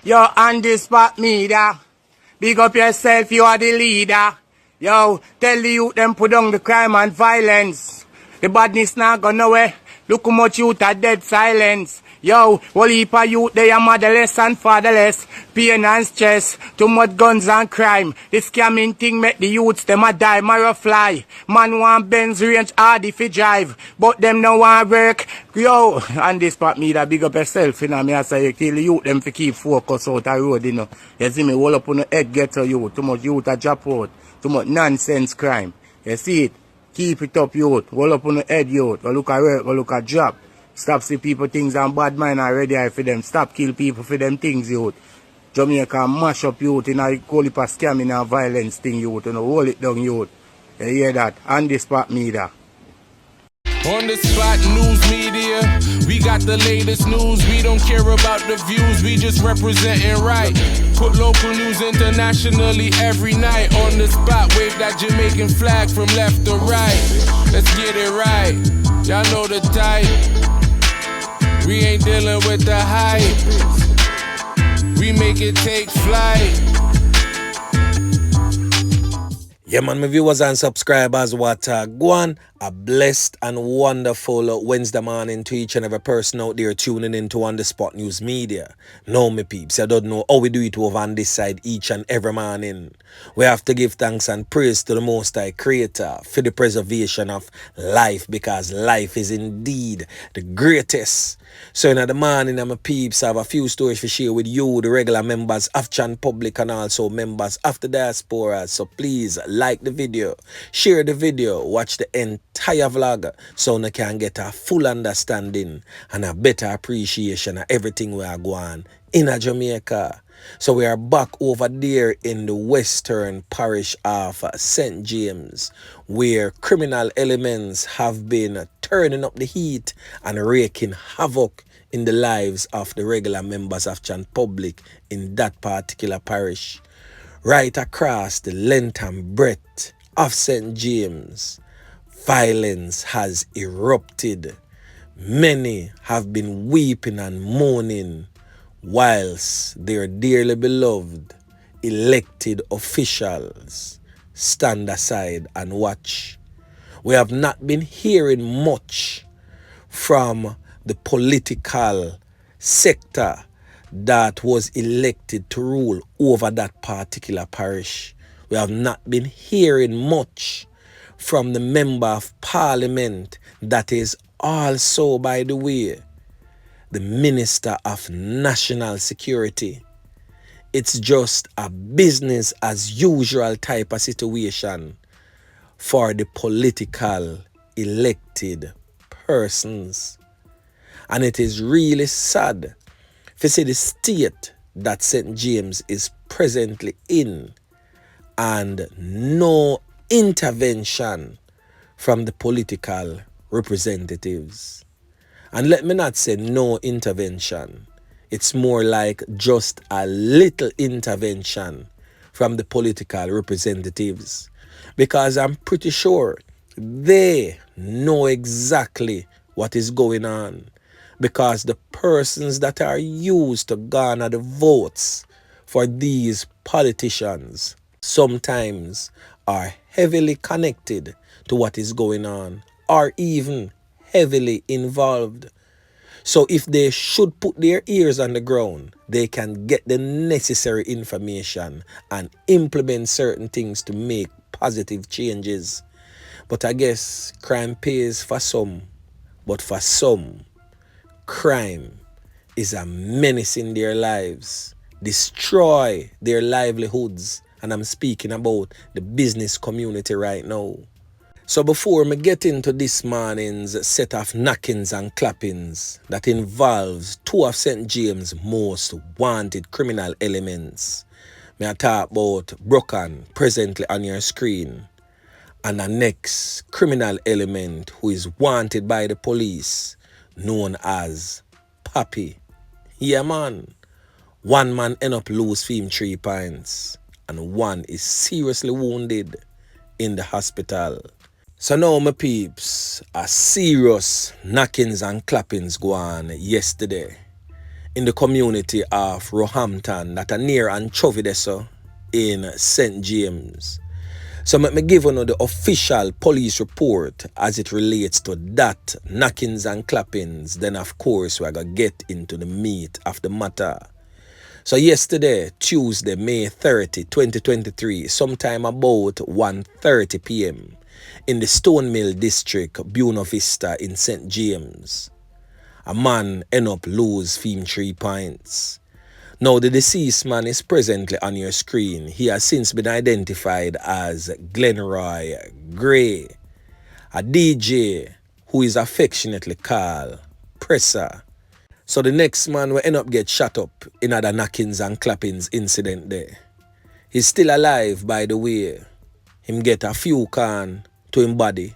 Yo, on this spot media. Big up yourself, you are the leader. Yo, tell the youth them put down the crime and violence. The badness not gone nowhere. Look how much youth are dead silence. Yo, whole heap of youth, they are motherless and fatherless. Pain and stress, too much guns and crime. This scamming thing make the youths, them a die, marrow fly. Man want Benz range hard if he drive, but them no want work. Yo, and this part me that big up yourself, you know, me I say, kill the youth, them to keep focus out the road, you know. You see me, all up on the head get to you, too much youth a drop out, too much nonsense crime. You see it? Keep it up, youth. Roll up on the head, youth. Or look at work, or look at job. Stop see people things and bad mind already for them. Stop kill people for them things, youth. Jamaica mash up youth in a call it a scamming and violence thing, youth. You know, hold it down, youth. You hear that? On the spot media. On the spot news media, we got the latest news. We don't care about the views, we just representing right. Put local news internationally every night. On the spot, wave that Jamaican flag from left to right. Let's get it right, y'all know the type. We ain't dealing with the hype, we make it take flight. Yeah, man, my viewers and subscribers, what go on. A blessed and wonderful Wednesday morning to each and every person out there tuning into On The Spot News Media. No, me peeps, I don't know how we do it over on this side each and every morning. We have to give thanks and praise to the Most High Creator for the preservation of life, because life is indeed the greatest. So in the morning, my peeps, I have a few stories to share with you, the regular members of Chan Public and also members of the diaspora. So please like the video, share the video, watch the entire vlog so you can get a full understanding and a better appreciation of everything we are going in Jamaica. So we are back over there in the western parish of St. James, where criminal elements have been turning up the heat and wreaking havoc in the lives of the regular members of Chan Public in that particular parish. Right across the length and breadth of St. James, violence has erupted. Many have been weeping and mourning whilst their dearly beloved elected officials stand aside and watch. We have not been hearing much from the political sector that was elected to rule over that particular parish. We have not been hearing much from the member of parliament that is also, by the way, the Minister of National Security. It's just a business as usual type of situation for the political elected persons. And it is really sad to see the state that St. James is presently in and no intervention from the political representatives. And let me not say no intervention. It's more like just a little intervention from the political representatives, because I'm pretty sure they know exactly what is going on, because the persons that are used to garner the votes for these politicians sometimes are heavily connected to what is going on, or even heavily involved. So if they should put their ears on the ground, they can get the necessary information and implement certain things to make positive changes. But I guess crime pays for some, but for some, crime is a menace in their lives, destroy their livelihoods, and I'm speaking about the business community right now. So before me get into this morning's set of knockings and clappings that involves two of St. James' most wanted criminal elements, me I talk about Bruk-Han, presently on your screen, and the next criminal element who is wanted by the police, known as Pappi. Yeah, man. One man end up lose for him 3 points, and one is seriously wounded in the hospital. So now, my peeps, a serious knockings and clappings go on yesterday in the community of Roehampton that are near Intensifies in St. James. So let me give you the official police report as it relates to that knockings and clappings. Then of course we're going to get into the meat of the matter. So yesterday, Tuesday, May 30, 2023, sometime about 1:30 p.m. in the Stone Mill district, Buena Vista in St. James, a man end up lose 3 points. Now, the deceased man is presently on your screen. He has since been identified as Glenroy Gray, a DJ who is affectionately called Pressa. So the next man will end up get shot up in other knockings and clappings incident there. He's still alive, by the way. Him get a few can to him body,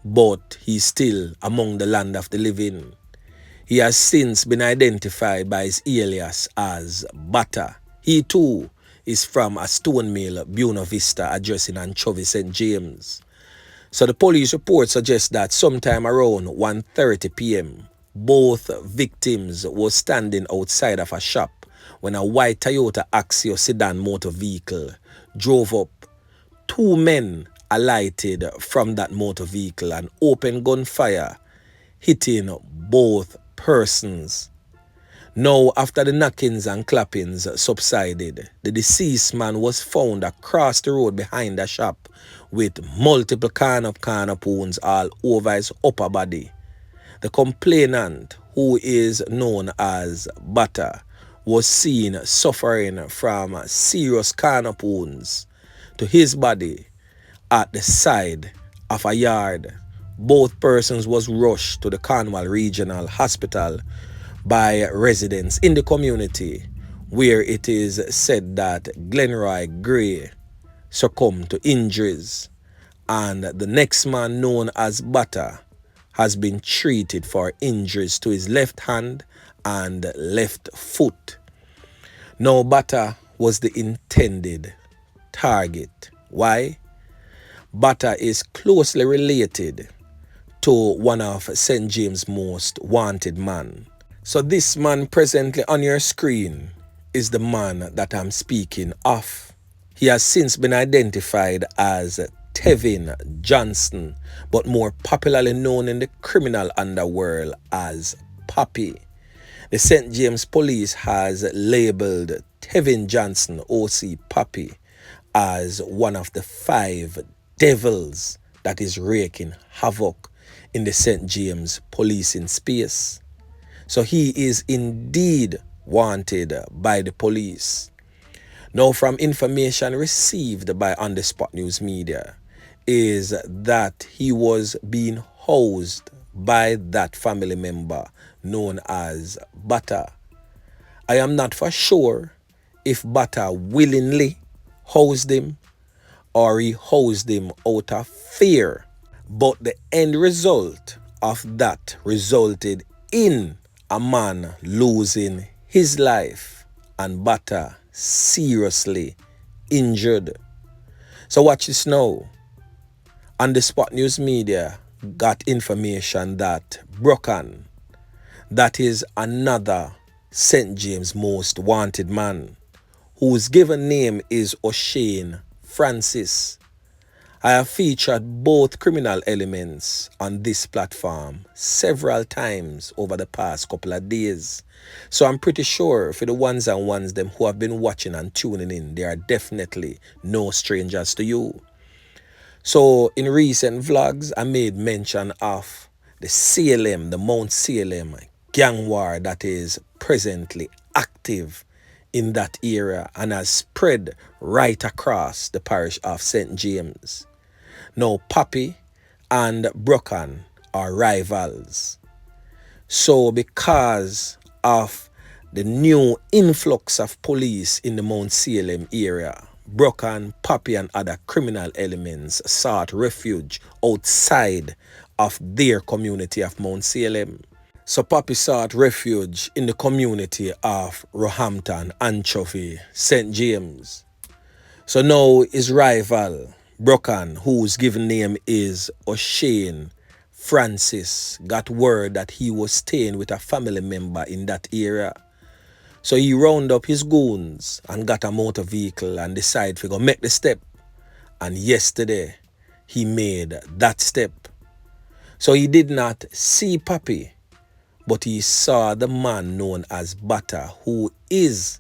but he's still among the land of the living. He has since been identified by his alias as Batta. He too is from a stone mill, Buena Vista, address in Anchovy, St. James. So the police report suggests that sometime around 1:30 p.m., both victims were standing outside of a shop when a white Toyota Axio sedan motor vehicle drove up. 2 men alighted from that motor vehicle and opened gunfire, hitting both persons. Now, after the knockings and clappings subsided, the deceased man was found across the road behind the shop with multiple corner wounds all over his upper body. The complainant, who is known as Batta, was seen suffering from serious corner wounds to his body at the side of a yard. Both persons was rushed to the Cornwall Regional Hospital by residents in the community, where it is said that Glenroy Gray succumbed to injuries, and the next man, known as Batta, has been treated for injuries to his left hand and left foot. Now, Batta was the intended target. Why? Batta is closely related to one of St. James' most wanted man. So this man presently on your screen is the man that I'm speaking of. He has since been identified as Tevin Johnson, but more popularly known in the criminal underworld as Pappi. The St. James Police has labeled Tevin Johnson, OC Pappi, as one of the 5 devils that is wreaking havoc in the St. James policing space. So he is indeed wanted by the police. Now, from information received by On The Spot News Media, is that he was being housed by that family member known as Batta. I am not for sure if Batta willingly housed him or he housed him out of fear. But the end result of that resulted in a man losing his life and Batta seriously injured. So watch this now. On the Spot News Media got information that Bruk-Han, that is another St. James most wanted man, whose given name is O'Shane Francis. I have featured both criminal elements on this platform several times over the past couple of days. So I'm pretty sure for the ones them who have been watching and tuning in, they are definitely no strangers to you. So in recent vlogs, I made mention of the Salem, the Mount Salem gang war that is presently active in that area and has spread right across the parish of St. James. Now, Pappi and Bruk-Han are rivals. So because of the new influx of police in the Mount Salem area, Bruk-Han, Pappi and other criminal elements sought refuge outside of their community of Mount Salem. So Pappi sought refuge in the community of Roehampton, Anchovy, St. James. So now his rival, Bruk-Han, whose given name is O'Shane Francis, got word that he was staying with a family member in that area. So he round up his goons and got a motor vehicle and decide to go make the step. And yesterday, he made that step. So he did not see Pappi, but he saw the man known as Batta, who is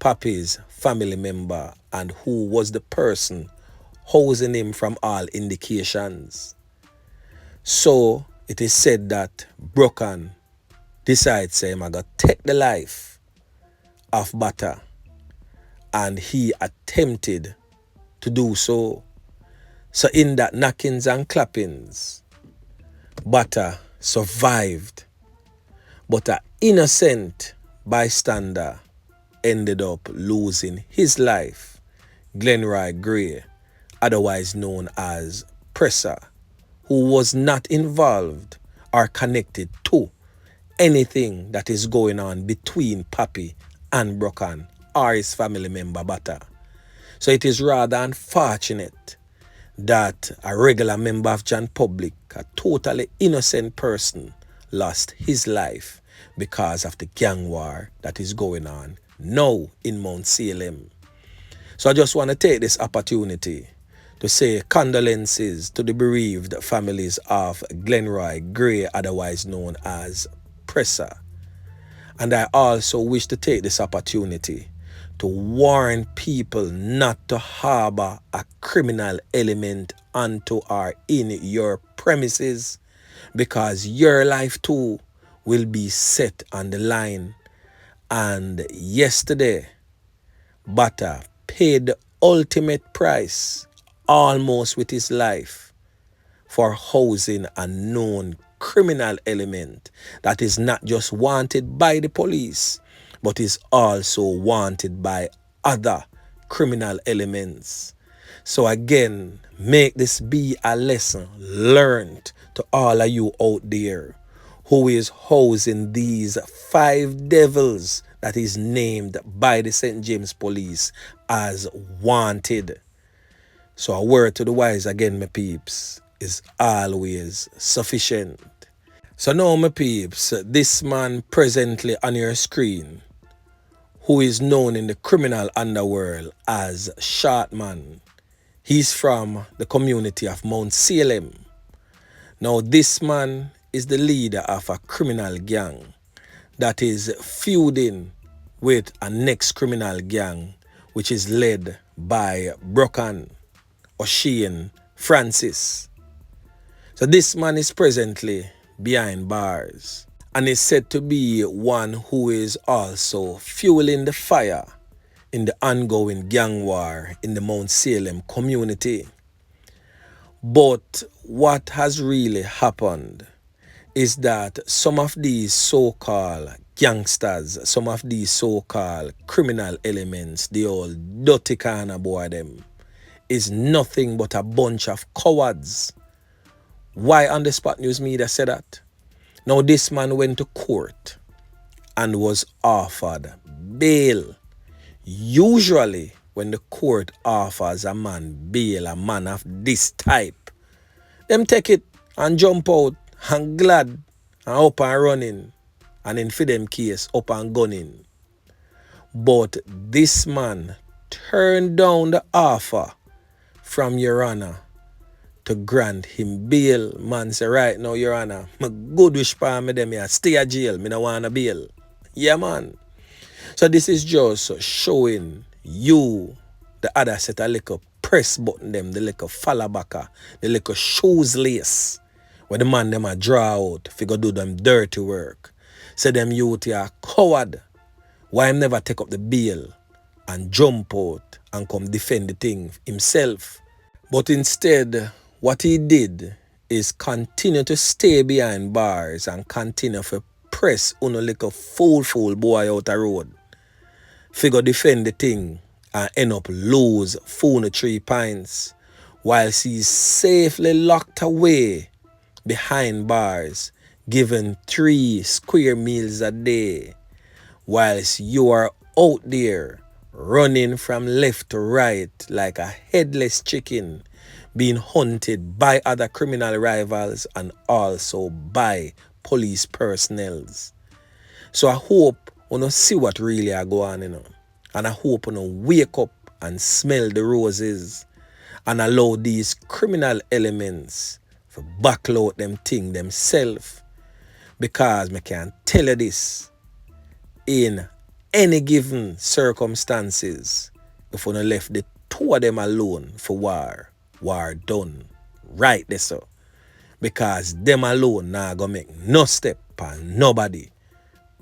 Pappi's family member and who was the person housing him from all indications. So it is said that Bruk-Han decides say I'm gonna take the life of Batta, and he attempted to do so. So in that knockings and clappings, Batta survived, but an innocent bystander ended up losing his life. Glenroy Gray, otherwise known as Pressa, who was not involved or connected to anything that is going on between Pappi and Bruk-Han or his family member Batta. So it is rather unfortunate that a regular member of John Public, a totally innocent person, lost his life because of the gang war that is going on now in Mount Salem. So I just want to take this opportunity to say condolences to the bereaved families of Glenroy Gray, otherwise known as Pressa. And I also wish to take this opportunity to warn people not to harbor a criminal element onto or in your premises, because your life too will be set on the line. And yesterday, Batta paid the ultimate price, almost with his life, for housing a known criminal element that is not just wanted by the police, but is also wanted by other criminal elements. So again, make this be a lesson learned to all of you out there who is housing these 5 devils that is named by the St. James Police as wanted. So a word to the wise again, my peeps, is always sufficient. So now, my peeps, this man presently on your screen, who is known in the criminal underworld as Shortman, he's from the community of Mount Salem. Now this man is the leader of a criminal gang that is feuding with a next criminal gang, which is led by Bruk-Han, O'Shane Francis. So this man is presently behind bars and is said to be one who is also fueling the fire in the ongoing gang war in the Mount Salem community. But what has really happened is that some of these so-called gangsters, some of these so-called criminal elements, the old dirty kind of boy them, is nothing but a bunch of cowards. Why On The Spot News Media said that? Now this man went to court and was offered bail. Usually when the court offers a man bail, a man of this type, them take it and jump out and glad and up and running, and in for them case up and gunning. But this man turned down the offer from Your Honor to grant him bail. Man say, right now, Your Honor, my good wish for me them here, stay at jail, me no want a bail. Yeah, man. So this is just showing you the other set of little press button them, the little fallabaka, the little shoes lace, where the man them a draw out if go do them dirty work. Say them youth are coward. Why him never take up the bail and jump out and come defend the thing himself? But instead, what he did is continue to stay behind bars and continue to press on a little fool boy out the road. Figure defend the thing and end up lose 3 pints whilst he's safely locked away behind bars, given 3 square meals a day, whilst you are out there running from left to right like a headless chicken, being hunted by other criminal rivals and also by police personnel. So I hope Wanna see what really are going on, you know. And I hope you wake up and smell the roses and allow these criminal elements to backload them thing themselves. Because I can tell you this, in any given circumstances, if you left the two of them alone for war done. Right there, so. Because them alone now gonna make no step and nobody.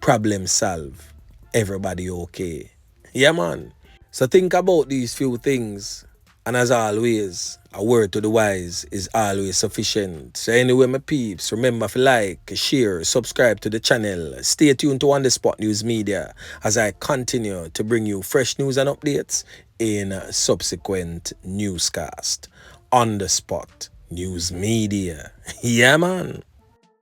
Problem solve. Everybody okay. Yeah, man. So think about these few things. And as always, a word to the wise is always sufficient. So anyway, my peeps, remember to like, share, subscribe to the channel. Stay tuned to On The Spot News Media as I continue to bring you fresh news and updates in subsequent newscast. On The Spot News Media. Yeah, man.